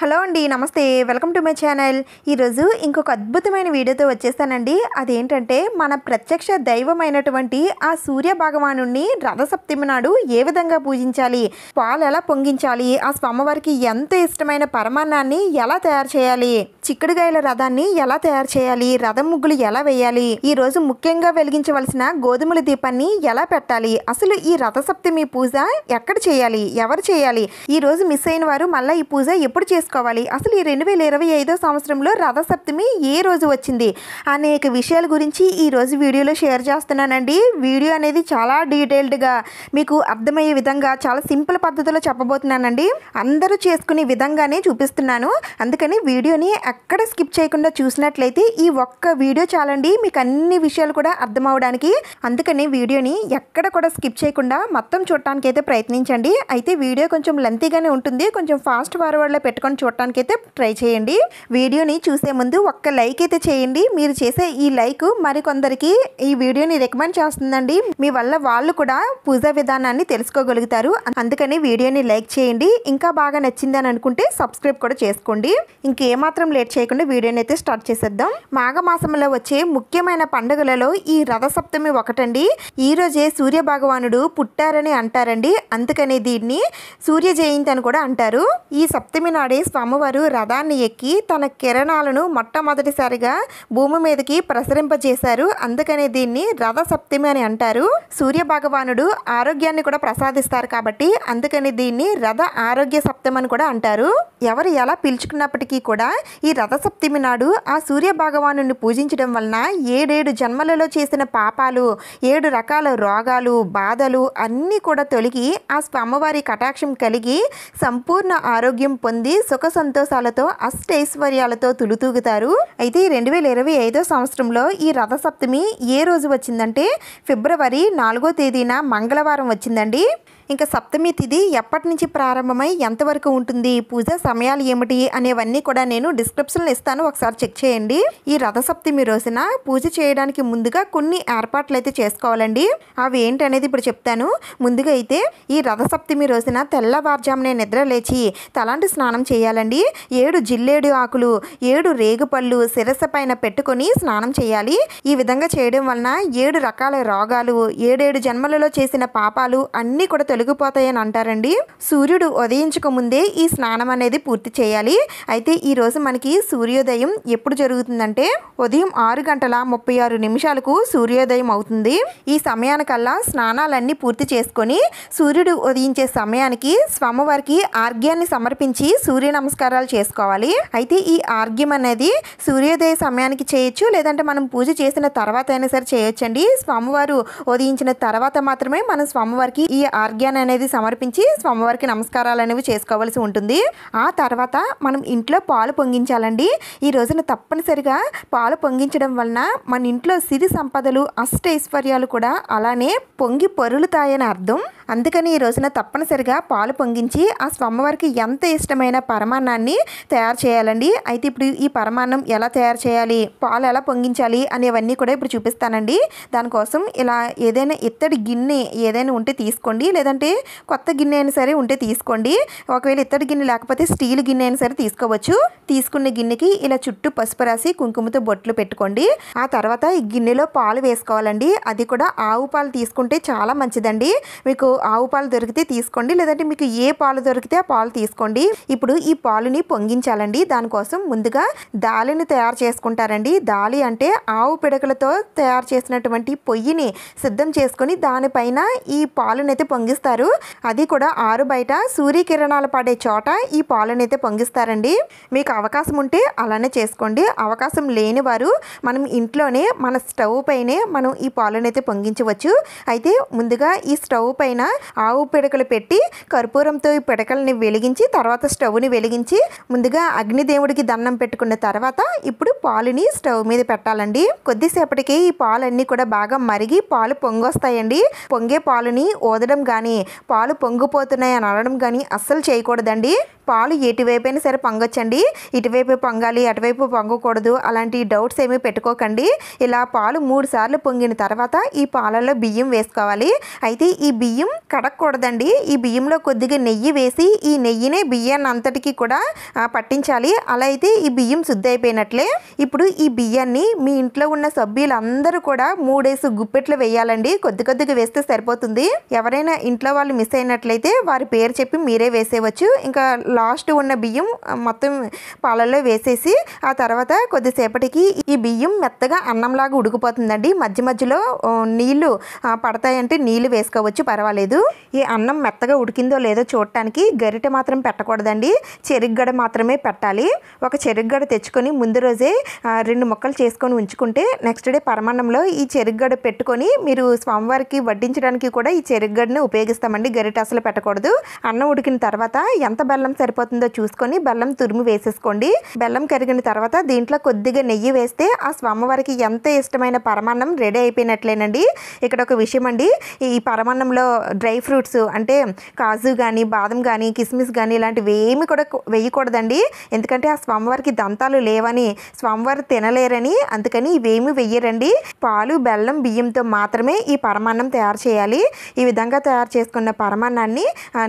Hello అండి, నమస్తే. Welcome to my channel. ఈరోజు ఇంకొక అద్భుతమైన వీడియోతో వచ్చేస్తానండి. అదేంటంటే మన ప్రత్యక్ష దైవమైనటువంటి ఆ సూర్య భగవానుడిని రథసప్తమి నాడు ఏ విధంగా పూజించాలి, పాలు ఎలా పొంగించాలి, ఆ స్వామివారికి ఎంతో ఇష్టమైన పరమాన్నాన్ని ఎలా తయారు చేయాలి, చిక్కుడుగాయల రథాన్ని ఎలా తయారు చేయాలి, రథం ముగ్గులు ఎలా వేయాలి, ఈ రోజు ముఖ్యంగా వెలిగించవలసిన గోధుమల దీపాన్ని ఎలా పెట్టాలి, అసలు ఈ రథసప్తమి పూజ ఎక్కడ చేయాలి, ఎవరు చేయాలి, ఈ రోజు మిస్ అయిన వారు మళ్ళీ ఈ పూజ ఎప్పుడు చేసుకోవాలి, అసలు ఈ 2025 సంవత్సరంలో రథసప్తమి ఏ రోజు వచ్చింది, అనేక విషయాల గురించి ఈ రోజు వీడియోలో షేర్ చేస్తున్నానండి. వీడియో అనేది చాలా డీటెయిల్డ్గా మీకు అర్థమయ్యే విధంగా చాలా సింపుల్ పద్ధతిలో చెప్పబోతున్నానండి. అందరూ చేసుకునే విధంగానే చూపిస్తున్నాను. అందుకని వీడియోని ఎక్కడ స్కిప్ చేయకుండా చూసినట్లయితే ఈ ఒక్క వీడియో చాలండి మీకు అన్ని విషయాలు కూడా అర్థమవడానికి. అందుకని వీడియోని ఎక్కడ కూడా స్కిప్ చేయకుండా మొత్తం చూడటానికి అయితే ప్రయత్నించండి. అయితే వీడియో కొంచెం లెంతీగానే ఉంటుంది, కొంచెం ఫాస్ట్ ఫార్వర్డ్లో పెట్టుకొని చూడటానికి అయితే ట్రై చేయండి. వీడియోని చూసే ముందు ఒక్క లైక్ అయితే చేయండి. మీరు చేసే ఈ లైక్ మరికొందరికి ఈ వీడియోని రికమెండ్ చేస్తుందండి. మీ వల్ల వాళ్ళు కూడా పూజా విధానాన్ని తెలుసుకోగలుగుతారు. అందుకని వీడియోని లైక్ చేయండి. ఇంకా బాగా నచ్చిందని అనుకుంటే సబ్స్క్రైబ్ కూడా చేసుకోండి. ఇంకేమాత్రం లేట్ చేయకుండా వీడియోని అయితే స్టార్ట్ చేసేద్దాం. మాఘమాసంలో వచ్చే ముఖ్యమైన పండుగలలో ఈ రథసప్తమి ఒకటండి. ఈ రోజే సూర్య భగవానుడు పుట్టారని అంటారండి. అందుకని దీన్ని సూర్య జయంతి అని కూడా అంటారు. ఈ సప్తమి నాడే స్వామివారు రథాన్ని ఎక్కి తన కిరణాలను మొట్టమొదటిసారిగా భూమి మీదకి ప్రసరింపజేశారు. అందుకనే దీన్ని రథ సప్తమి అని అంటారు. సూర్య భగవానుడు ఆరోగ్యాన్ని కూడా ప్రసాదిస్తారు కాబట్టి అందుకని దీన్ని రథ ఆరోగ్య సప్తమి అని కూడా అంటారు. ఎవరు ఎలా పిలుచుకున్నప్పటికీ కూడా ఈ రథ సప్తమి నాడు ఆ సూర్య భగవానుడిని పూజించడం వలన 7 జన్మలలో చేసిన పాపాలు, 7 రకాల రోగాలు, బాధలు అన్నీ కూడా తొలగి ఆ స్వామివారి కటాక్షం కలిగి సంపూర్ణ ఆరోగ్యం పొంది సుఖ సంతోషాలతో అష్టైశ్వర్యాలతో తులుతూగుతారు. అయితే 2025 సంవత్సరంలో ఈ రథసప్తమి ఏ రోజు వచ్చిందంటే ఫిబ్రవరి 4వ తేదీన మంగళవారం వచ్చిందండి. ఇంకా సప్తమి తిథి ఎప్పటి నుంచి ప్రారంభమై ఎంతవరకు ఉంటుంది, పూజ సమయాలు ఏమిటి అనేవన్నీ కూడా నేను డిస్క్రిప్షన్లో ఇస్తాను, ఒకసారి చెక్ చేయండి. ఈ రథసప్తమి రోజున పూజ చేయడానికి ముందుగా కొన్ని ఏర్పాట్లు అయితే చేసుకోవాలండి. అవి ఏంటనేది ఇప్పుడు చెప్తాను. ముందుగా అయితే ఈ రథసప్తమి రోజున తెల్లవారుజామునే నిద్ర లేచి తలాంటి స్నానం చేయాలండి. 7 జిల్లేడు ఆకులు, 7 రేగుపళ్ళు శిరస్సు పైన పెట్టుకొని స్నానం చేయాలి. ఈ విధంగా చేయడం వలన 7 రకాల రోగాలు, 7 జన్మలలో చేసిన పాపాలు అన్నీ కూడా తొలగిపోతాయని అంటారండి. సూర్యుడు ఉదయించక ముందే ఈ స్నానం అనేది పూర్తి చేయాలి. అయితే ఈ రోజు మనకి సూర్యోదయం ఎప్పుడు జరుగుతుందంటే ఉదయం 6:36 సూర్యోదయం అవుతుంది. ఈ సమయానికల్లా స్నానాలన్నీ పూర్తి చేసుకొని సూర్యుడు ఉదయించే సమయానికి స్వామివారికి ఆర్ఘ్యాన్ని సమర్పించి సూర్య నమస్కారాలు చేసుకోవాలి. అయితే ఈ ఆర్ఘ్యం అనేది సూర్యోదయ సమయానికి చేయొచ్చు, లేదంటే మనం పూజ చేసిన తర్వాత అయినా సరే చేయొచ్చండి. స్వామివారు ఉదయించిన తర్వాత మాత్రమే మనం స్వామివారికి ఈ ఆర్ఘ్యాన్ని అనేది సమర్పించి స్వామివారికి నమస్కారాలు అనేవి చేసుకోవాల్సి ఉంటుంది. ఆ తర్వాత మనం ఇంట్లో పాలు పొంగించాలండి. ఈ రోజున తప్పనిసరిగా పాలు పొంగించడం వలన మన ఇంట్లో సిరి సంపదలు, అష్టైశ్వర్యాలు కూడా అలానే పొంగి పొరులుతాయని అర్థం. అందుకని ఈ రోజున తప్పనిసరిగా పాలు పొంగించి ఆ స్వామివారికి ఎంత ఇష్టమైన పరమాన్నాన్ని తయారు చేయాలండి. అయితే ఇప్పుడు ఈ పరమాన్నం ఎలా తయారు చేయాలి, పాలు ఎలా పొంగించాలి అనేవన్నీ కూడా ఇప్పుడు చూపిస్తానండి. దానికోసం ఇలా ఏదైనా ఇత్తడి గిన్నె ఏదైనా ఉంటే తీసుకోండి, లేదంటే కొత్త గిన్నె అయినా సరే ఉంటే తీసుకోండి. ఒకవేళ ఇత్తడి గిన్నె లేకపోతే స్టీల్ గిన్నె అయినా సరే తీసుకోవచ్చు. తీసుకున్న గిన్నెకి ఇలా చుట్టూ పసుపు రాసి కుంకుమతో బొట్లు పెట్టుకోండి. ఆ తర్వాత ఈ గిన్నెలో పాలు వేసుకోవాలండి. అది కూడా ఆవు పాలు తీసుకుంటే చాలా మంచిదండి. మీకు ఆవు పాలు దొరికితే తీసుకోండి, లేదంటే మీకు ఏ పాలు దొరికితే ఆ పాలు తీసుకోండి. ఇప్పుడు ఈ పాలుని పొంగించాలండి. దానికోసం ముందుగా దాలిని తయారు చేసుకుంటారండి. దాలి అంటే ఆవు పిడకలతో తయారు చేసినటువంటి పొయ్యిని సిద్ధం చేసుకొని దానిపైన ఈ పాలునైతే పొంగిస్తారు. అది కూడా ఆరు బయట సూర్యకిరణాలు పడే చోట ఈ పాలనైతే పొంగిస్తారండి. మీకు అవకాశం ఉంటే అలానే చేసుకోండి. అవకాశం లేని వారు మనం ఇంట్లోనే మన స్టవ్ పైనే మనం ఈ పాలనైతే పొంగించవచ్చు. అయితే ముందుగా ఈ స్టవ్ పైన ఆవు పిడకలు పెట్టి కర్పూరంతో ఈ పిడకల్ని వెలిగించి తర్వాత స్టవ్ని వెలిగించి ముందుగా అగ్నిదేవుడికి దండం పెట్టుకున్న తర్వాత ఇప్పుడు పాలుని స్టవ్ మీద పెట్టాలండి. కొద్దిసేపటికి ఈ పాలన్నీ కూడా బాగా మరిగి పాలు పొంగొస్తాయండి. పొంగే పాలుని ఓదడం కానీ పాలు పొంగిపోతున్నాయి అని అనడం కానీ అస్సలు చేయకూడదండి. పాలు ఎటువైపైనా సరే పొంగొచ్చండి. ఇటువైపు పొంగాలి, అటువైపు పొంగకూడదు అలాంటి డౌట్స్ ఏమీ పెట్టుకోకండి. ఇలా పాలు 3 సార్లు పొంగిన తర్వాత ఈ పాలలో బియ్యం వేసుకోవాలి. అయితే ఈ బియ్యం కడగకూడదండి. ఈ బియ్యంలో కొద్దిగా నెయ్యి వేసి ఈ నెయ్యినే బియ్యాన్ని అంతటికీ కూడా పట్టించాలి. అలా అయితే ఈ బియ్యం శుద్ధి అయిపోయినట్లే. ఇప్పుడు ఈ బియ్యాన్ని మీ ఇంట్లో ఉన్న సభ్యులందరూ కూడా 3 గుప్పెట్లు వేయాలండి. కొద్దిగా వేస్తే సరిపోతుంది. ఎవరైనా ఇంట్లో వాళ్ళు మిస్ అయినట్లయితే వారి పేరు చెప్పి మీరే వేసేయవచ్చు. ఇంకా లాస్ట్ ఉన్న బియ్యం మొత్తం పాలల్లో వేసేసి ఆ తర్వాత కొద్దిసేపటికి ఈ బియ్యం మెత్తగా అన్నంలాగా ఉడికిపోతుందండి. మధ్యలో నీళ్లు పడతాయంటే నీళ్లు వేసుకోవచ్చు, పర్వాలేదు. ఈ అన్నం మెత్తగా ఉడికిందో లేదో చూడటానికి గరిటె మాత్రం పెట్టకూడదండి, చెరుగ్గడ మాత్రమే పెట్టాలి. ఒక చెరుగ్గడ తెచ్చుకొని ముందు రోజే 2 ముక్కలు చేసుకొని ఉంచుకుంటే నెక్స్ట్ డే పరమాన్నంలో ఈ చెరుగ్గడ పెట్టుకొని మీరు స్వామివారికి వడ్డించడానికి కూడా ఈ చెరుగ్గడని ఉపయోగిస్తామండి. గరిటె అసలు పెట్టకూడదు. అన్నం ఉడికిన తర్వాత ఎంత బెల్లం సరిపోతుందో చూసుకొని బెల్లం తురిమి వేసేసుకోండి. బెల్లం కరిగిన తర్వాత దీంట్లో కొద్దిగా నెయ్యి వేస్తే ఆ స్వామివారికి ఎంత ఇష్టమైన పరమాన్నం రెడీ అయిపోయినట్లేనండి. ఇక్కడ ఒక విషయం అండి, ఈ పరమాన్నంలో డ్రై ఫ్రూట్స్ అంటే కాజు కానీ బాదం కానీ కిస్మిస్ కానీ ఇలాంటివి ఏమి కూడా వేయకూడదండి. ఎందుకంటే ఆ స్వామివారికి దంతాలు లేవని, స్వామివారు తినలేరని, అందుకని ఇవేమి వెయ్యరండి. పాలు బెల్లం బియ్యంతో మాత్రమే ఈ పరమాన్నం తయారు చేయాలి. ఈ విధంగా తయారు చేసుకున్న పరమాన్నాన్ని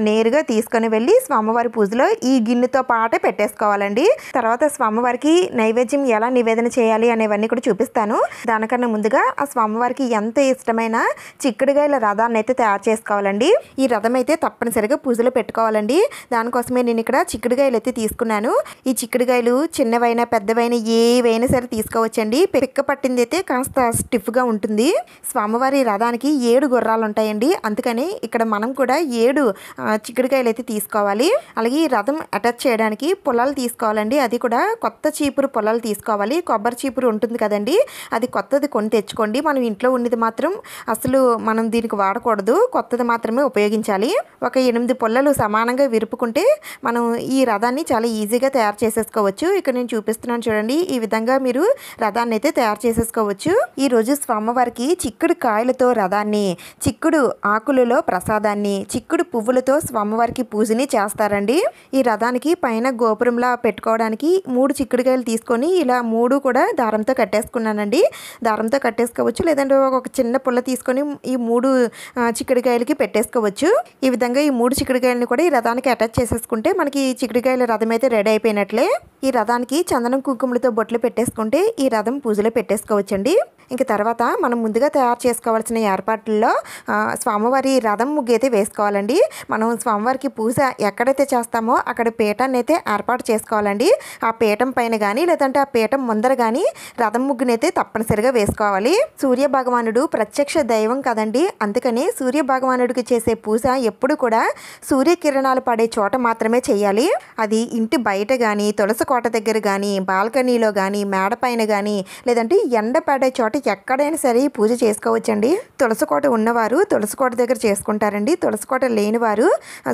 నేరుగా తీసుకొని వెళ్ళి స్వామివారి పూజలో ఈ గిన్నెతో పాటే పెట్టేసుకోవాలండి. తర్వాత స్వామివారికి నైవేద్యం ఎలా నివేదన చేయాలి అనేవన్నీ కూడా చూపిస్తాను. దానికన్నా ముందుగా ఆ స్వామివారికి ఎంత ఇష్టమైన చిక్కుడుగాయల రథాన్ని అయితే తయారు చేసుకోవాలండి. ఈ రథం అయితే తప్పనిసరిగా పూజలో పెట్టుకోవాలండి. దానికోసమే నేను ఇక్కడ చిక్కుడుగాయలు అయితే తీసుకున్నాను. ఈ చిక్కుడుగాయలు చిన్నవైనా పెద్దవైనా ఏవైనా సరే తీసుకోవచ్చండి. పిక్క పట్టింది అయితే కాస్త స్టిఫ్గా ఉంటుంది. స్వామివారి రథానికి 7 గుర్రాలు ఉంటాయండి. అందుకని ఇక్కడ మనం కూడా 7 చిక్కుడుకాయలు అయితే తీసుకోవాలి. అలాగే ఈ రథం అటాచ్ చేయడానికి పొలాలు తీసుకోవాలండి. అది కూడా కొత్త చీపురు పొలాలు తీసుకోవాలి. కొబ్బరి చీపురు ఉంటుంది కదండి, అది కొత్తది కొని తెచ్చుకోండి. మనం ఇంట్లో ఉన్నది మాత్రం అసలు మనం దీనికి వాడకూడదు, కొత్తది మాత్రమే ఉపయోగించాలి. ఒక 8 పొల్లలు సమానంగా విరుపుకుంటే మనం ఈ రథాన్ని చాలా ఈజీగా తయారు చేసేసుకోవచ్చు. ఇక్కడ నేను చూపిస్తున్నాను చూడండి. ఈ విధంగా మీరు రథాన్ని అయితే తయారు చేసేసుకోవచ్చు. ఈరోజు స్వామివారికి చిక్కుడు కాయలతో రథాన్ని, చిక్కుడు ఆకులలో ప్రసాదాన్ని, చిక్కుడు పువ్వులతో స్వామివారికి పూజని చేస్తారండి. ఈ రథానికి పైన గోపురంలా పెట్టుకోవడానికి 3 చిక్కుడుకాయలు తీసుకొని ఇలా 3 కూడా దారంతో కట్టేసుకున్నానండి. దారంతో కట్టేసుకోవచ్చు, లేదంటే ఒక చిన్న పుల్ల తీసుకొని ఈ 3 చిక్కుడుకాయలకి పెట్టేసుకోవచ్చు. ఈ విధంగా ఈ 3 చిక్కుడుకాయలని కూడా ఈ రథానికి అటాచ్ చేసేసుకుంటే మనకి చిక్కుడుకాయల రథం అయితే రెడీ అయిపోయినట్లే. ఈ రథానికి చందనం కుంకుమలతో బొట్లు పెట్టేసుకుంటే ఈ రథం పూజలో పెట్టేసుకోవచ్చండి. ఇంక తర్వాత మనం ముందుగా తయారు చేసుకోవాల్సిన ఏర్పాట్లలో స్వామివారి రథం ముగ్గు అయితే వేసుకోవాలండి. మనం స్వామివారికి పూజ ఎక్కడైతే చేస్తామో అక్కడ పీఠాన్ని అయితే ఏర్పాటు చేసుకోవాలండి. ఆ పీఠం పైన కానీ లేదంటే ఆ పీఠం ముందర కానీ రథం ముగ్గునైతే తప్పనిసరిగా వేసుకోవాలి. సూర్య భగవానుడు ప్రత్యక్ష దైవం కదండి, అందుకని సూర్య భగవానుడికి చేసే పూజ ఎప్పుడు కూడా సూర్యకిరణాలు పడే చోట మాత్రమే చేయాలి. అది ఇంటి బయట కానీ, తులసి కోట దగ్గర కానీ, బాల్కనీలో కానీ, మేడ పైన కానీ, లేదంటే ఎండ పడే చోట ఎక్కడైనా సరే ఈ పూజ చేసుకోవచ్చండి. తులసి కోట ఉన్నవారు తులసి కోట దగ్గర చేసుకుంటారండి. తులసి కోట లేని వారు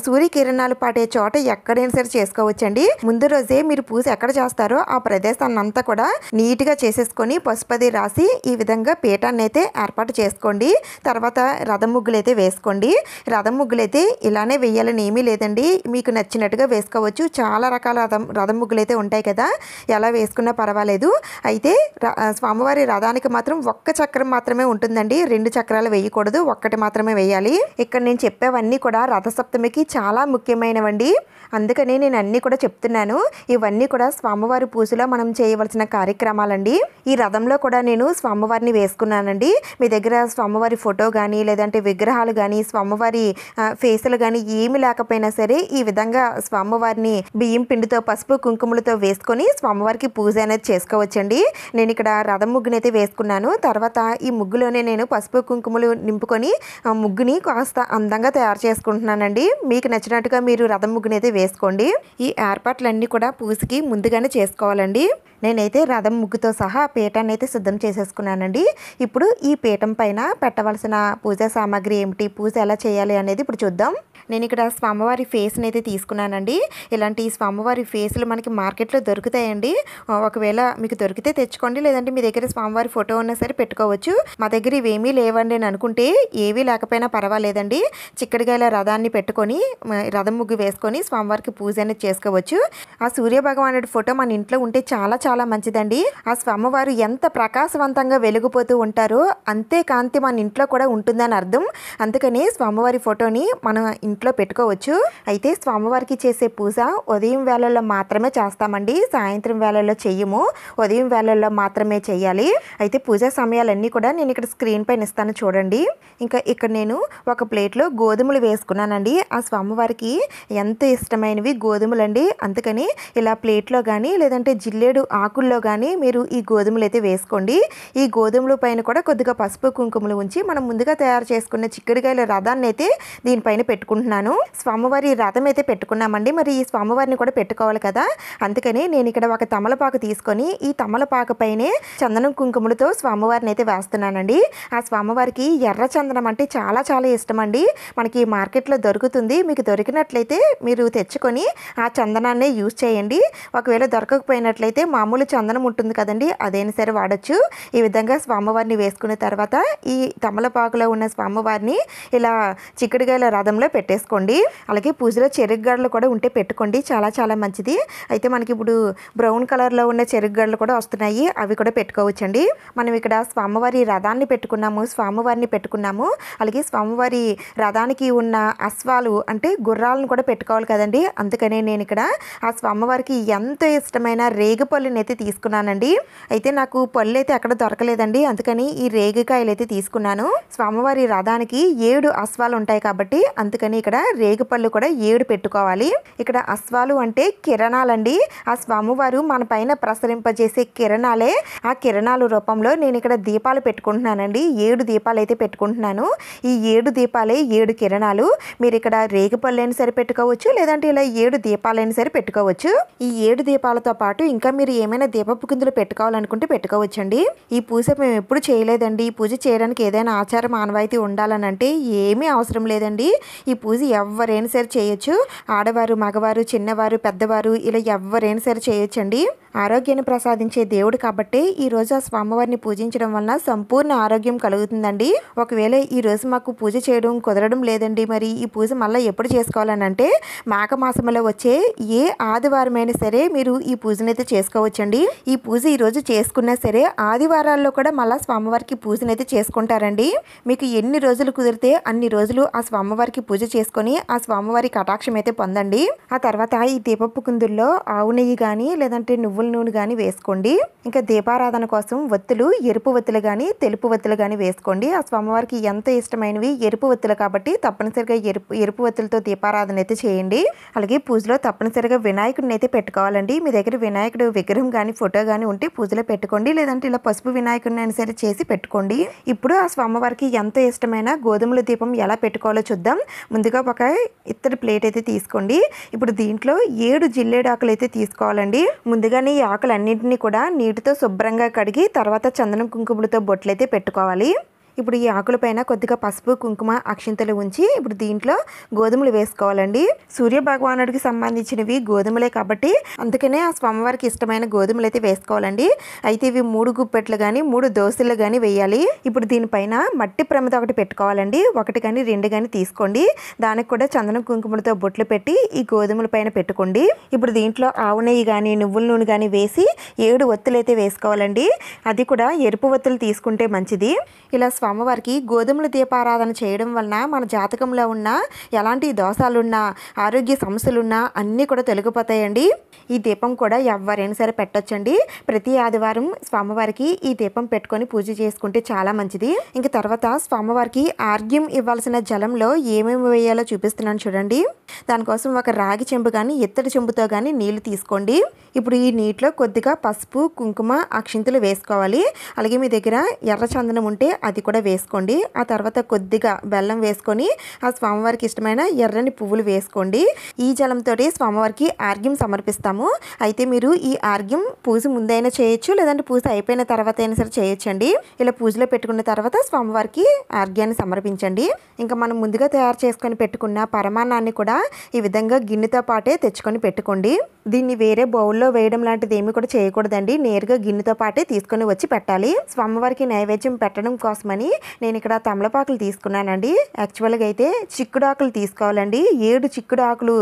సూర్యకిరణాలు పడే చోట ఎక్కడైనా సరే చేసుకోవచ్చండి. ముందు రోజే మీరు పూజ ఎక్కడ చేస్తారో ఆ ప్రదేశాన్ని అంతా కూడా నీట్గా చేసేసుకొని పసుపది రాసి ఈ విధంగా పీఠాన్ని అయితే ఏర్పాటు చేసుకోండి. తర్వాత రథం ముగ్గులు అయితే వేసుకోండి. రథం ముగ్గులు అయితే ఇలానే వేయాలని ఏమీ లేదండి, మీకు నచ్చినట్టుగా వేసుకోవచ్చు. చాలా రకాల రథం ముగ్గులు అయితే ఉంటాయి కదా, ఎలా వేసుకున్నా పర్వాలేదు. అయితే స్వామివారి రథానికి మాత్రం ఒక్క చక్రం మాత్రమే ఉంటుందండి, 2 చక్రాలు వేయకూడదు, ఒక్కటి మాత్రమే వేయాలి. ఇక్కడ నేను చెప్పేవన్నీ కూడా రథసప్తమికి చాలా ముఖ్యమైనవండి, అందుకని నేను అన్నీ కూడా చెప్తున్నాను. ఇవన్నీ కూడా స్వామివారి పూజలో మనం చేయవలసిన కార్యక్రమాలండి. ఈ రథంలో కూడా నేను స్వామివారిని వేసుకున్నానండి. మీ దగ్గర స్వామివారి ఫోటో కానీ లేదంటే విగ్రహాలు కానీ స్వామివారి ఫేసులు కానీ ఏమి లేకపోయినా సరే ఈ విధంగా స్వామివారిని బియ్యం పిండితో పసుపు కుంకుమలతో వేసుకొని స్వామివారికి పూజ అనేది చేసుకోవచ్చండి. నేను ఇక్కడ రథం ముగ్గునైతే వేసుకున్నాను. తర్వాత ఈ ముగ్గులోనే నేను పసుపు కుంకుమలు నింపుకొని ముగ్గుని కాస్త అందంగా తయారు చేసుకుంటున్నానండి. మీకు నచ్చినట్టుగా మీరు రథం ముగ్గునైతే వేసుకోండి. ఈ ఏర్పాట్లన్నీ కూడా పూజకి ముందుగానే చేసుకోవాలండి. నేనైతే రథం ముగ్గుతో సహా పీఠాన్ని అయితే సిద్ధం చేసేసుకున్నానండి. ఇప్పుడు ఈ పీఠం పైన పెట్టవలసిన పూజా సామాగ్రి ఏమిటి, పూజ ఎలా చేయాలి అనేది ఇప్పుడు చూద్దాం. నేను ఇక్కడ స్వామివారి ఫేస్ని అయితే తీసుకున్నానండి. ఇలాంటి స్వామివారి ఫేస్లు మనకి మార్కెట్లో దొరుకుతాయండి. ఒకవేళ మీకు దొరికితే తెచ్చుకోండి, లేదంటే మీ దగ్గర స్వామివారి ఫోటో ఉన్నా సరే పెట్టుకోవచ్చు. మా దగ్గర ఇవేమీ లేవండి అని అనుకుంటే ఏవీ లేకపోయినా పర్వాలేదండి. చిక్కడికాయల రథాన్ని పెట్టుకొని రథం ముగ్గు వేసుకొని స్వామివారికి పూజ అనేది చేసుకోవచ్చు. ఆ సూర్య భగవానుడి ఫోటో మన ఇంట్లో ఉంటే చాలా చాలా మంచిదండి. ఆ స్వామివారు ఎంత ప్రకాశవంతంగా వెలిగిపోతూ ఉంటారో అంతే కాంతి మన ఇంట్లో కూడా ఉంటుందని అర్థం. అందుకని స్వామివారి ఫోటోని మనం ఇంట్లో పెట్టుకోవచ్చు. అయితే స్వామివారికి చేసే పూజ ఉదయం వేళల్లో మాత్రమే చేస్తామండి, సాయంత్రం వేళల్లో చెయ్యము. ఉదయం వేళల్లో మాత్రమే చేయాలి. అయితే పూజా సమయాలన్నీ కూడా నేను ఇక్కడ స్క్రీన్ పైన ఇస్తాను చూడండి. ఇంకా ఇక్కడ నేను ఒక ప్లేట్లో గోధుమలు వేసుకున్నానండి. ఆ స్వామివారికి ఎంతో ఇష్టమైనవి గోధుమలండి. అందుకని ఇలా ప్లేట్లో కానీ లేదంటే జిల్లేడు ఆకుల్లో కానీ మీరు ఈ గోధుమలు అయితే వేసుకోండి. ఈ గోధుమల పైన కూడా కొద్దిగా పసుపు కుంకుమలు ఉంచి మనం ముందుగా తయారు చేసుకున్న చిక్కుడుకాయల రథాన్ని అయితే దీనిపైన పెట్టుకుంటున్నాను. స్వామివారి రథం అయితే పెట్టుకున్నామండి, మరి ఈ స్వామివారిని కూడా పెట్టుకోవాలి కదా. అందుకని నేను ఇక్కడ ఒక తమలపాకు తీసుకొని ఈ తమలపాకు పైనే చందనం కుంకుమలతో స్వామివారిని అయితే వేస్తున్నానండి. ఆ స్వామివారికి ఎర్ర చందనం అంటే చాలా చాలా ఇష్టం అండి. మనకి మార్కెట్లో దొరుకుతుంది. మీకు దొరికినట్లయితే మీరు తెచ్చుకొని ఆ చందనాన్ని యూజ్ చేయండి. ఒకవేళ దొరకకపోయినట్లయితే మామూలు చందనం ఉంటుంది కదండి, అదైనా సరే వాడచ్చు. ఈ విధంగా స్వామివారిని వేసుకున్న తర్వాత ఈ తమలపాకులో ఉన్న స్వామివారిని ఇలా చిక్కుడుకాయల రథంలో పెట్టేసుకోండి. అలాగే పూజలో చెరుకుగడలు కూడా ఉంటే పెట్టుకోండి, చాలా చాలా మంచిది. అయితే మనకి ఇప్పుడు బ్రౌన్ కలర్లో ఉన్న చెరుకుగడలు కూడా వస్తున్నాయి, అవి కూడా పెట్టుకోవచ్చండి. మనం ఇక్కడ స్వామివారి రథాన్ని పెట్టుకున్నాము. అలాగే స్వామివారి రథానికి ఉన్న అశ్వాలు అంటే గుర్రాలను కూడా పెట్టుకోవాలి కదండి. అందుకనే నేను ఇక్కడ ఆ స్వామివారికి ఎంతో ఇష్టమైన రేగిపళ్ళుని అయితే తీసుకున్నానండి. అయితే నాకు పళ్ళు అయితే ఎక్కడ దొరకలేదండి, అందుకని ఈ రేగికాయలు అయితే తీసుకున్నాను. స్వామివారి రథానికి 7 అశ్వాలు ఉంటాయి కాబట్టి అందుకని ఇక్కడ రేగిపళ్ళు కూడా 7 పెట్టుకోవాలి. ఇక్కడ అశ్వాలు అంటే కిరణాలండి. ఆ స్వామివారు మన పైన ప్రసరింపజేసే కిరణాలే. ఆ కిరణాల రూపంలో నేను ఇక్కడ దీపాలు పెట్టుకుంటున్నానండి. 7 దీపాలు అయితే పెట్టుకుంటున్నాను. ఈ 7 దీపాలే 7 కిరణాలు. మీరు ఇక్కడ రేగిపళ్ళైనా సరే పెట్టుకోవచ్చు, లేదంటే ఇలా 7 దీపాలైనా సరే పెట్టుకోవచ్చు. ఈ 7 దీపాలతో పాటు ఇంకా మీరు ఏమైనా దీపపు కుందులు పెట్టుకోవాలనుకుంటే పెట్టుకోవచ్చండి. ఈ పూజ మేము ఎప్పుడు చేయలేదండి. ఈ పూజ చేయడానికి ఏదైనా ఆచారం ఆనవాయితీ ఉండాలని అంటే ఏమీ అవసరం లేదండి. ఈ పూజ ఎవరైనా సరే చేయొచ్చు. ఆడవారు, మగవారు, చిన్నవారు, పెద్దవారు ఇలా ఎవరైనా సరే చేయొచ్చండి. ఆరోగ్యాన్ని ప్రసాదించే దేవుడు కాబట్టి ఈ రోజు ఆ స్వామివారిని పూజించడం వలన సంపూర్ణ ఆరోగ్యం కలుగుతుందండి. ఒకవేళ ఈ రోజు మాకు పూజ చేయడం కుదరడం లేదండి, మరి ఈ పూజ మళ్ళీ ఎప్పుడు చేసుకోవాలని అంటే మాఘమాసంలో వచ్చే ఏ ఆదివారమైనా సరే మీరు ఈ పూజనైతే చేసుకోవచ్చండి. ఈ పూజ ఈ రోజు చేసుకున్నా సరే ఆదివారాల్లో కూడా మళ్ళీ స్వామివారికి పూజనైతే చేసుకుంటారండి. మీకు ఎన్ని రోజులు కుదిరితే అన్ని రోజులు ఆ స్వామివారికి పూజ చేసుకొని ఆ స్వామివారి కటాక్షం అయితే పొందండి. ఆ తర్వాత ఈ దీపపు కుందుల్లో ఆవు నెయ్యి కానీ లేదంటే నువ్వుల నూనె కానీ వేసుకోండి. ఇంకా దీపారాధన కోసం ఒత్తులు ఎరుపు ఒత్తులు కానీ తెలుపు ఒత్తులు కానీ వేసుకోండి. ఆ స్వామివారికి ఎంతో ఇష్టమైనవి ఎరుపు ఒత్తులు కాబట్టి తప్పనిసరిగా ఎరుపు ఒత్తులతో దీపారాధన అయితే చేయండి. అలాగే పూజలో తప్పనిసరిగా వినాయకుడిని అయితే పెట్టుకోవాలండి. మీ దగ్గర వినాయకుడు విగ్రహం కానీ ఫోటో కానీ ఉంటే పూజలో పెట్టుకోండి, లేదంటే ఇలా పసుపు వినాయకుడిని అయినా సరే చేసి పెట్టుకోండి. ఇప్పుడు ఆ స్వామివారికి ఎంతో ఇష్టమైన గోధుమల దీపం ఎలా పెట్టుకోవాలో చూద్దాం. ముందుగా ఒక ఇత్తడి ప్లేట్ అయితే తీసుకోండి. ఇప్పుడు దీంట్లో 7 జిల్లేడాకులు అయితే తీసుకోవాలండి. ముందుగానే ఈ ఆకులన్నింటినీ కూడా నీటితో శుభ్రంగా కడిగి తర్వాత చందనం కుంకుమలతో బొట్లయితే పెట్టుకోవాలి. ఇప్పుడు ఈ ఆకులపైన కొద్దిగా పసుపు కుంకుమ అక్షింతలు ఉంచి ఇప్పుడు దీంట్లో గోధుమలు వేసుకోవాలండి. సూర్య భగవానుడికి సంబంధించినవి గోధుమలే కాబట్టి అందుకనే ఆ స్వామివారికి ఇష్టమైన గోధుమలు అయితే వేసుకోవాలండి. అయితే ఇవి 3 గుప్పెట్లు కానీ 3 దోశలు కానీ వేయాలి. ఇప్పుడు దీనిపైన మట్టి ప్రమిద ఒకటి పెట్టుకోవాలండి. 1 కానీ 2 కానీ తీసుకోండి. దానికి కూడా చందనం కుంకుమలతో బొట్లు పెట్టి ఈ గోధుమల పైన పెట్టుకోండి. ఇప్పుడు దీంట్లో ఆవు నెయ్యి కానీ నువ్వుల నూనె కానీ వేసి 7 ఒత్తులు అయితే వేసుకోవాలండి. అది కూడా ఎరుపు ఒత్తులు తీసుకుంటే మంచిది. ఇలా స్వామివారికి గోధుమల దీపారాధన చేయడం వలన మన జాతకంలో ఉన్న ఎలాంటి దోషాలున్నా ఆరోగ్య సమస్యలున్నా అన్నీ కూడా తొలగిపోతాయండి. ఈ దీపం కూడా ఎవరైనా సరే పెట్టొచ్చండి. ప్రతి ఆదివారం స్వామివారికి ఈ దీపం పెట్టుకొని పూజ చేసుకుంటే చాలా మంచిది. ఇంక తర్వాత స్వామివారికి ఆర్ఘ్యం ఇవ్వాల్సిన జలంలో ఏమేమి వేయాలో చూపిస్తున్నాను చూడండి. దానికోసం ఒక రాగి చెంబు కానీ ఇత్తడి చెంబుతో కానీ నీళ్లు తీసుకోండి. ఇప్పుడు ఈ నీటిలో కొద్దిగా పసుపు కుంకుమ అక్షింతలు వేసుకోవాలి. అలాగే మీ దగ్గర ఎర్ర చందనం ఉంటే అది కూడా కూడా వేసుకోండి. ఆ తర్వాత కొద్దిగా బెల్లం వేసుకొని ఆ స్వామివారికి ఇష్టమైన ఎర్రని పువ్వులు వేసుకోండి. ఈ జలంతో స్వామివారికి ఆర్ఘ్యం సమర్పిస్తాము. అయితే మీరు ఈ ఆర్ఘ్యం పూజ ముందైనా చేయొచ్చు, లేదంటే పూజ అయిపోయిన తర్వాత అయినా సరే చేయొచ్చండి. ఇలా పూజలో పెట్టుకున్న తర్వాత స్వామివారికి ఆర్ఘ్యాన్ని సమర్పించండి. ఇంకా మనం ముందుగా తయారు చేసుకొని పెట్టుకున్న పరమాన్నాన్ని కూడా ఈ విధంగా గిన్నెతో పాటే తెచ్చుకొని పెట్టుకోండి. దీన్ని వేరే బౌల్లో వేయడం లాంటిది ఏమి కూడా చేయకూడదండి. నేరుగా గిన్నెతో పాటే తీసుకొని వచ్చి పెట్టాలి. స్వామివారికి నైవేద్యం పెట్టడం కోసమని నేను ఇక్కడ తమలపాకులు తీసుకున్నానండి. యాక్చువల్గా అయితే చిక్కుడాకులు తీసుకోవాలండి. 7 చిక్కుడాకులు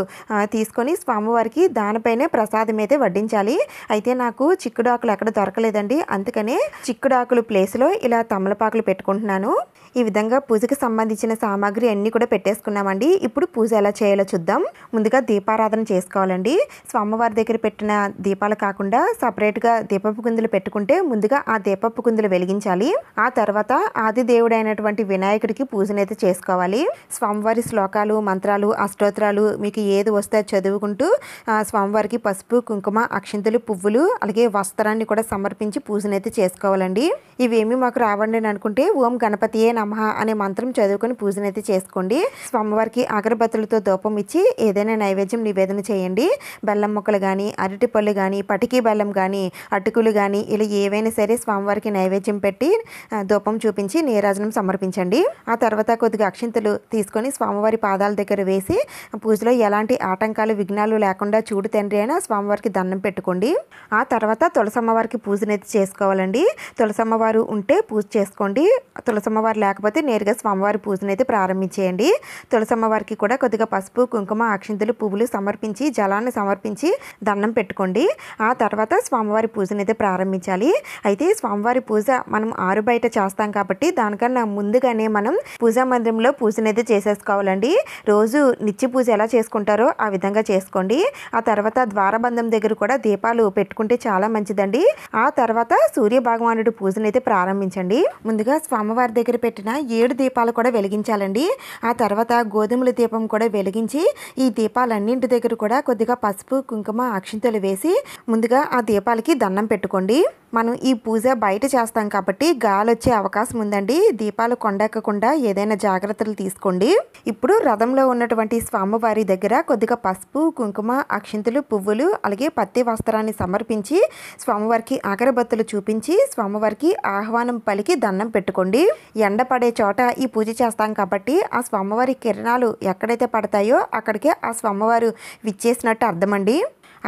తీసుకొని స్వామివారికి దానిపైనే ప్రసాదం అయితే వడ్డించాలి. అయితే నాకు చిక్కుడాకులు ఎక్కడ దొరకలేదండి. అందుకనే చిక్కుడాకులు ప్లేస్లో ఇలా తమలపాకులు పెట్టుకుంటున్నాను. ఈ విధంగా పూజకి సంబంధించిన సామాగ్రి అన్నీ కూడా పెట్టేసుకున్నామండి. ఇప్పుడు పూజ ఎలా చేయాలో చూద్దాం. ముందుగా దీపారాధన చేసుకోవాలండి. స్వామివారి దగ్గర పెట్టిన దీపాలు కాకుండా సపరేట్గా దీపపు కుందులు పెట్టుకుంటే ముందుగా ఆ దీపపు కుందులు వెలిగించాలి. ఆ తర్వాత ఆది దేవుడైనటువంటి వినాయకుడికి పూజనైతే చేసుకోవాలి. స్వామివారి శ్లోకాలు, మంత్రాలు, అష్టోత్తరాలు మీకు ఏది వస్తే చదువుకుంటూ స్వామివారికి పసుపు, కుంకుమ, అక్షింతలు, పువ్వులు అలాగే వస్త్రాన్ని కూడా సమర్పించి పూజనైతే చేసుకోవాలండి. ఇవేమి మాకు రావండి అని అనుకుంటే ఓం గణపతియే నమః అనే మంత్రం చదువుకొని పూజనైతే చేసుకోండి. స్వామివారికి అగరబత్తులతో ధూపం ఇచ్చి ఏదైనా నైవేద్యం నివేదన చేయండి. బెల్లం ముక్కలు కానీ, అరటి పళ్ళు కానీ, పటికీ బెల్లం కానీ, అటుకులు కానీ ఇలా ఏవైనా సరే స్వామివారికి నైవేద్యం పెట్టి ధూపం చూపించి నీరాజనం సమర్పించండి. ఆ తర్వాత కొద్దిగా అక్షింతలు తీసుకొని స్వామివారి పాదాల దగ్గర వేసి పూజలో ఎలాంటి ఆటంకాలు, విఘ్నాలు లేకుండా చూడు తండ్రి అయినా స్వామివారికి దండం పెట్టుకోండి. ఆ తర్వాత తులసమ్మవారికి పూజనైతే చేసుకోవాలండి. తులసమ్మవారు ఉంటే పూజ చేసుకోండి. తులసమ్మవారు లేకపోతే నేరుగా స్వామివారి పూజనైతే ప్రారంభించేయండి. తులసమ్మవారికి కూడా కొద్దిగా పసుపు, కుంకుమ, అక్షింతలు, పువ్వులు సమర్పించి జలాన్ని సమర్పించి దండం పెట్టుకోండి. ఆ తర్వాత స్వామివారి పూజనైతే ప్రారంభించాలి. అయితే స్వామివారి పూజ మనం ఆరు బయట చేస్తాం కాబట్టి దానికన్నా ముందుగానే మనం పూజా మందిరంలో పూజనైతే చేసేసుకోవాలండి. రోజు నిత్య పూజ ఎలా చేసుకుంటారో ఆ విధంగా చేసుకోండి. ఆ తర్వాత ద్వారబంధం దగ్గర కూడా దీపాలు పెట్టుకుంటే చాలా మంచిదండి. ఆ తర్వాత సూర్య భగవానుడి పూజనైతే ప్రారంభించండి. ముందుగా స్వామివారి దగ్గర పెట్టిన 7 దీపాలు కూడా వెలిగించాలండి. ఆ తర్వాత గోధుమల దీపం కూడా వెలిగించి ఈ దీపాలన్నింటి దగ్గర కూడా కొద్దిగా పసుపు, కుంకుమ, అక్షింతలు వేసి ముందుగా ఆ దీపాలకి దండం పెట్టుకోండి. మనం ఈ పూజ బయట చేస్తాం కాబట్టి గాలి వచ్చే అవకాశం ఉందండి. దీపాలు కొండెక్కకుండా ఏదైనా జాగ్రత్తలు తీసుకోండి. ఇప్పుడు రథంలో ఉన్నటువంటి స్వామివారి దగ్గర కొద్దిగా పసుపు, కుంకుమ, అక్షింతలు, పువ్వులు అలాగే పత్తి వస్త్రాన్ని సమర్పించి స్వామివారికి అగరబత్తులు చూపించి స్వామివారికి ఆహ్వానం పలికి దండం పెట్టుకోండి. ఎండ పడే చోట ఈ పూజ చేస్తాం కాబట్టి ఆ స్వామివారి కిరణాలు ఎక్కడైతే పడతాయో అక్కడికే ఆ స్వామివారు విచ్చేసినట్టు అర్థమండి.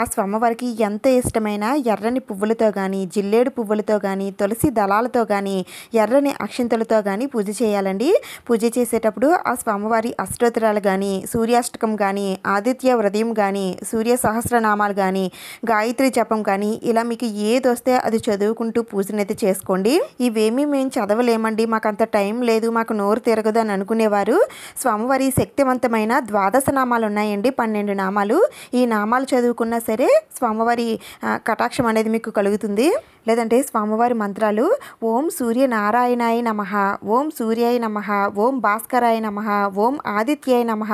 ఆ స్వామివారికి ఎంత ఇష్టమైన ఎర్రని పువ్వులతో కానీ, జిల్లేడు పువ్వులతో కానీ, తులసి దళాలతో కానీ, ఎర్రని అక్షింతలతో కానీ పూజ చేయాలండి. పూజ చేసేటప్పుడు ఆ స్వామివారి అష్టోత్తరాలు కానీ, సూర్యాష్టకం కానీ, ఆదిత్య హృదయం కానీ, సూర్య సహస్రనామాలు కానీ, గాయత్రి జపం కానీ ఇలా మీకు ఏది వస్తే అది చదువుకుంటూ పూజనైతే చేసుకోండి. ఇవేమీ మేము చదవలేమండి, మాకు అంత టైం లేదు, మాకు నోరు తిరగదు అని అనుకునేవారు స్వామివారి శక్తివంతమైన 12 నామాలు ఉన్నాయండి. 12 నామాలు. ఈ నామాలు చదువుకున్న సరే స్వామివారి కటాక్షం అనేది మీకు కలుగుతుంది. లేదంటే స్వామివారి మంత్రాలు ఓం సూర్య నారాయణాయ నమః, ఓం సూర్యాయ నమః, ఓం భాస్కరాయ నమః, ఓం ఆదిత్యాయ నమః,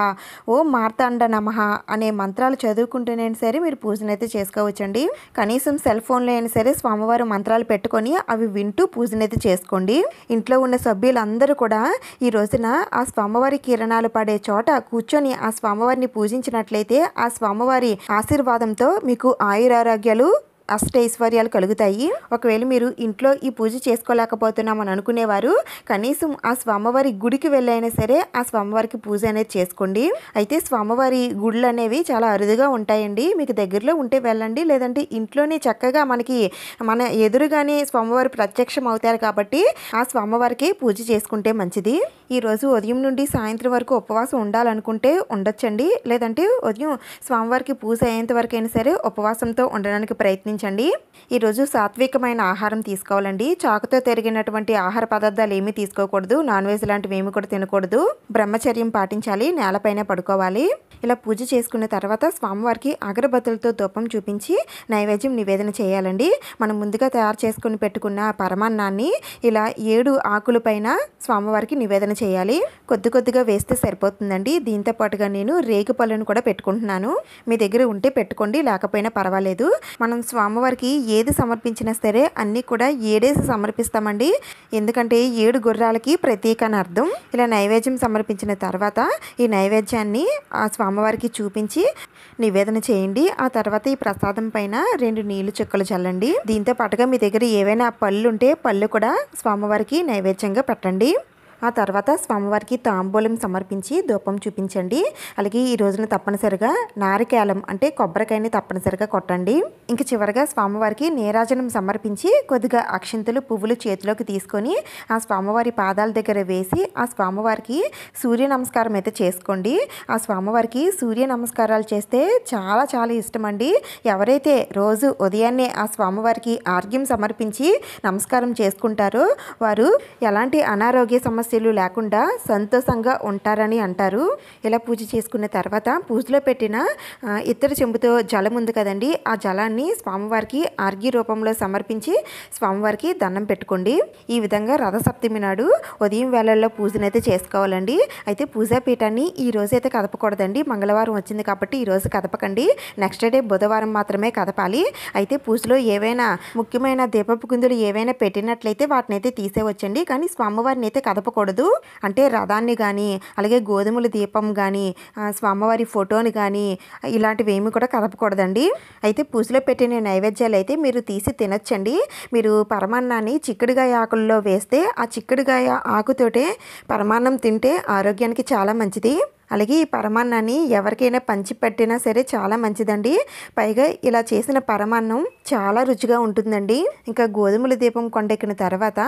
ఓం మార్తాండ నమః అనే మంత్రాలు చదువుకుంటూనైనా సరే మీరు పూజనైతే చేసుకోవచ్చండి. కనీసం సెల్ ఫోన్లో అయినా సరే స్వామివారి మంత్రాలు పెట్టుకొని అవి వింటూ పూజనైతే చేసుకోండి. ఇంట్లో ఉన్న సభ్యులందరూ కూడా ఈ రోజున ఆ స్వామివారి కిరణాలు పడే చోట కూర్చొని ఆ స్వామివారిని పూజించినట్లయితే ఆ స్వామివారి ఆశీర్వాదంతో మీకు ఆయురారోగ్యాలు, అష్టైశ్వర్యాలు కలుగుతాయి. ఒకవేళ మీరు ఇంట్లో ఈ పూజ చేసుకోలేకపోతున్నామని అనుకునేవారు కనీసం ఆ స్వామివారి గుడికి వెళ్ళైనా సరే ఆ స్వామివారికి పూజ అనేది చేసుకోండి. అయితే స్వామివారి గుళ్ళు అనేవి చాలా అరుదుగా ఉంటాయండి. మీకు దగ్గరలో ఉంటే వెళ్ళండి, లేదంటే ఇంట్లోనే చక్కగా మనకి మన ఎదురుగానే స్వామివారి ప్రత్యక్షం అవుతారు కాబట్టి ఆ స్వామివారికి పూజ చేసుకుంటే మంచిది. ఈరోజు ఉదయం నుండి సాయంత్రం వరకు ఉపవాసం ఉండాలనుకుంటే ఉండొచ్చండి, లేదంటే ఉదయం స్వామివారికి పూజ అయ్యేంత వరకు అయినా సరే ఉపవాసంతో ఉండడానికి ప్రయత్నించండి. ఈరోజు సాత్వికమైన ఆహారం తీసుకోవాలండి. చాకుతో తరిగినటువంటి ఆహార పదార్థాలు ఏమీ తీసుకోకూడదు. నాన్ వెజ్ లాంటివి ఏమి కూడా తినకూడదు. బ్రహ్మచర్యం పాటించాలి. నేలపైన పడుకోవాలి. ఇలా పూజ చేసుకున్న తర్వాత స్వామివారికి అగరబత్తులతో ధూపం చూపించి నైవేద్యం నివేదన చేయాలండి. మనం ముందుగా తయారు చేసుకుని పెట్టుకున్న పరమాన్నాన్ని ఇలా 7 ఆకుల పైన స్వామివారికి నివేదన చేయాలి. కొద్దిగా వేస్తే సరిపోతుందండి. దీంతో పాటుగా నేను రేగు పళ్ళను కూడా పెట్టుకుంటున్నాను. మీ దగ్గర ఉంటే పెట్టుకోండి, లేకపోయినా పర్వాలేదు. మనం స్వామివారికి ఏది సమర్పించినా సరే అన్నీ కూడా ఏడేసి సమర్పిస్తామండి. ఎందుకంటే 7 గుర్రాలకి ప్రతీక అని అర్థం. ఇలా నైవేద్యం సమర్పించిన తర్వాత ఈ నైవేద్యాన్ని ఆ స్వామివారికి చూపించి నివేదన చేయండి. ఆ తర్వాత ఈ ప్రసాదం పైన 2 నీళ్లు చుక్కలు చల్లండి. దీంతో పాటుగా మీ దగ్గర ఏవైనా పళ్ళు ఉంటే పళ్ళు కూడా స్వామివారికి నైవేద్యంగా పెట్టండి. ఆ తర్వాత స్వామివారికి తాంబూలం సమర్పించి ధూపం చూపించండి. అలాగే ఈ రోజున తప్పనిసరిగా నారికేలం అంటే కొబ్బరికాయని తప్పనిసరిగా కొట్టండి. ఇంక చివరిగా స్వామివారికి నీరాజనం సమర్పించి కొద్దిగా అక్షింతలు పువ్వులు చేతిలోకి తీసుకొని ఆ స్వామివారి పాదాల దగ్గర వేసి ఆ స్వామివారికి సూర్య నమస్కారం అయితే చేసుకోండి. ఆ స్వామివారికి సూర్య నమస్కారాలు చేస్తే చాలా చాలా ఇష్టం అండి. ఎవరైతే రోజు ఉదయాన్నే ఆ స్వామివారికి ఆర్ఘ్యం సమర్పించి నమస్కారం చేసుకుంటారో వారు ఎలాంటి అనారోగ్య సమస్యలు లేకుండా సంతోషంగా ఉంటారని అంటారు. ఇలా పూజ చేసుకున్న తర్వాత పూజలో పెట్టిన ఇత్తడి చెంబుతో జలం ఉంది కదండి, ఆ జలాన్ని స్వామివారికి ఆర్ఘ్య రూపంలో సమర్పించి స్వామివారికి దండం పెట్టుకోండి. ఈ విధంగా రథసప్తమి నాడు ఉదయం వేళల్లో పూజనైతే చేసుకోవాలండి. అయితే పూజా పీఠాన్ని ఈ రోజు అయితే కదపకూడదండి. మంగళవారం వచ్చింది కాబట్టి ఈ రోజు కదపకండి. నెక్స్ట్ డే బుధవారం మాత్రమే కదపాలి. అయితే పూజలో ఏవైనా ముఖ్యమైన దీపపు కుందులు ఏవైనా పెట్టినట్లయితే వాటిని అయితే తీసేవచ్చండి. కానీ స్వామివారిని అయితే కదపకూడదు. అంటే రథాన్ని కానీ అలాగే గోధుమల దీపం కానీ స్వామివారి ఫోటోని కానీ ఇలాంటివి ఏమి కూడా కదపకూడదండి. అయితే పూజలో పెట్టిన నైవేద్యాలు అయితే మీరు తీసి తినొచ్చండి. మీరు పరమాన్నాన్ని చిక్కుడుగాయ ఆకుల్లో వేస్తే ఆ చిక్కుడుగాయ ఆకుతోటే పరమాన్నం తింటే ఆరోగ్యానికి చాలా మంచిది. అలాగే ఈ పరమాన్నాన్ని ఎవరికైనా పంచి పెట్టినా సరే చాలా మంచిదండి. పైగా ఇలా చేసిన పరమాన్నం చాలా రుచిగా ఉంటుందండి. ఇంకా గోధుమల దీపం కొండెక్కిన తర్వాత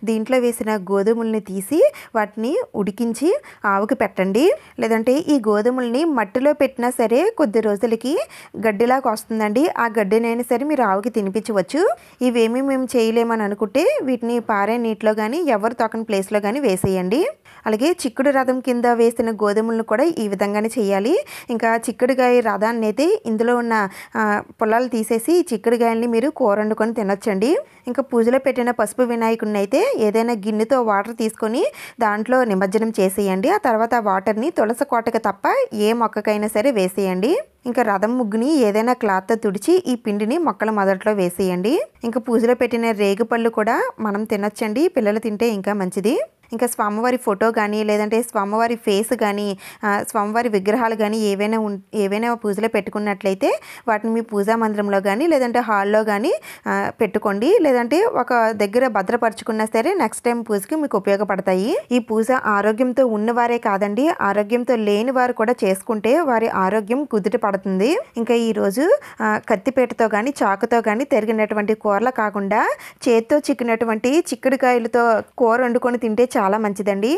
దీంట్లో వేసిన గోధుమల్ని తీసి వాటిని ఉడికించి ఆవుకి పెట్టండి. లేదంటే ఈ గోధుమల్ని మట్టిలో పెట్టినా సరే కొద్ది రోజులకి గడ్డిలాగా వస్తుందండి. ఆ గడ్డినైనా సరే మీరు ఆవుకి తినిపించవచ్చు. ఇవేమీ మేము చేయలేమని అనుకుంటే వీటిని పారే నీటిలో కానీ ఎవరు తొక్కని ప్లేస్లో కానీ వేసేయండి. అలాగే చిక్కుడు రథం కింద వేసిన గోధుమలను కూడా ఈ విధంగానే చేయాలి. ఇంకా చిక్కుడుగాయ రథాన్ని అయితే ఇందులో ఉన్న పొలాలు తీసేసి చిక్కుడుగాయల్ని మీరు కూర వండుకొని తినొచ్చండి. ఇంకా పూజలో పెట్టిన పసుపు వినాయకుడిని అయితే ఏదైనా గిన్నెతో వాటర్ తీసుకొని దాంట్లో నిమజ్జనం చేసేయండి. ఆ తర్వాత వాటర్ని తులసి కోటకు తప్ప ఏ మొక్కకైనా సరే వేసేయండి. ఇంకా రథం ముగ్గుని ఏదైనా క్లాత్తో తుడిచి ఈ పిండిని మొక్కల మొదట్లో వేసేయండి. ఇంకా పూజలో పెట్టిన రేగుపళ్ళు కూడా మనం తినొచ్చండి. పిల్లలు తింటే ఇంకా మంచిది. ఇంకా స్వామివారి ఫోటో కానీ లేదంటే స్వామివారి ఫేస్ కానీ స్వామివారి విగ్రహాలు కానీ ఏవైనా పూజలో పెట్టుకున్నట్లయితే వాటిని మీ పూజా మందిరంలో కానీ లేదంటే హాల్లో కానీ పెట్టుకోండి. లేదంటే ఒక దగ్గర భద్రపరచుకున్నా సరే నెక్స్ట్ టైం పూజకి మీకు ఉపయోగపడతాయి. ఈ పూజ ఆరోగ్యంతో ఉన్నవారే కాదండి, ఆరోగ్యంతో లేని వారు కూడా చేసుకుంటే వారి ఆరోగ్యం కుదుట పడుతుంది. ఇంకా ఈరోజు కత్తిపేటతో కానీ చాకుతో కానీ తరిగినటువంటి కూరలు కాకుండా చేత్తో చిక్కినటువంటి చిక్కుడుకాయలతో కూర వండుకొని తింటే చాలా మంచిదండి.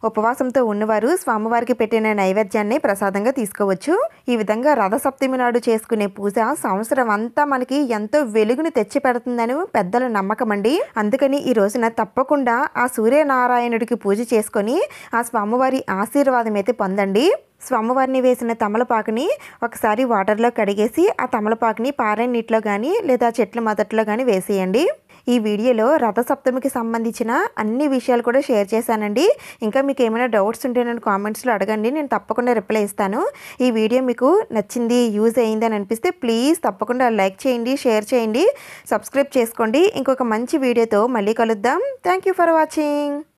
ఉపవాసంతో ఉన్నవారు స్వామివారికి పెట్టిన నైవేద్యాన్ని ప్రసాదంగా తీసుకోవచ్చు. ఈ విధంగా రథసప్తమి నాడు చేసుకునే పూజ సంవత్సరం అంతా మనకి ఎంతో వెలుగుని తెచ్చి పెడుతుందని పెద్దల నమ్మకం అండి. అందుకని ఈ రోజున తప్పకుండా ఆ సూర్యనారాయణుడికి పూజ చేసుకొని ఆ స్వామివారి ఆశీర్వాదం అయితే పొందండి. స్వామివారిని వేసిన తమలపాకుని ఒకసారి వాటర్లో కడిగేసి ఆ తమలపాకుని పారే నీటిలో కానీ లేదా చెట్ల మొదట్లో కానీ వేసేయండి. ఈ వీడియోలో రథసప్తమికి సంబంధించిన అన్ని విషయాలు కూడా షేర్ చేశానండి. ఇంకా మీకు ఏమైనా డౌట్స్ ఉంటే నేను కామెంట్స్లో అడగండి, నేను తప్పకుండా రిప్లై ఇస్తాను. ఈ వీడియో మీకు నచ్చింది, యూజ్ అయ్యింది అని అనిపిస్తే ప్లీజ్ తప్పకుండా లైక్ చేయండి, షేర్ చేయండి, సబ్స్క్రైబ్ చేసుకోండి. ఇంకొక మంచి వీడియోతో మళ్ళీ కలుద్దాం. Thank you for watching.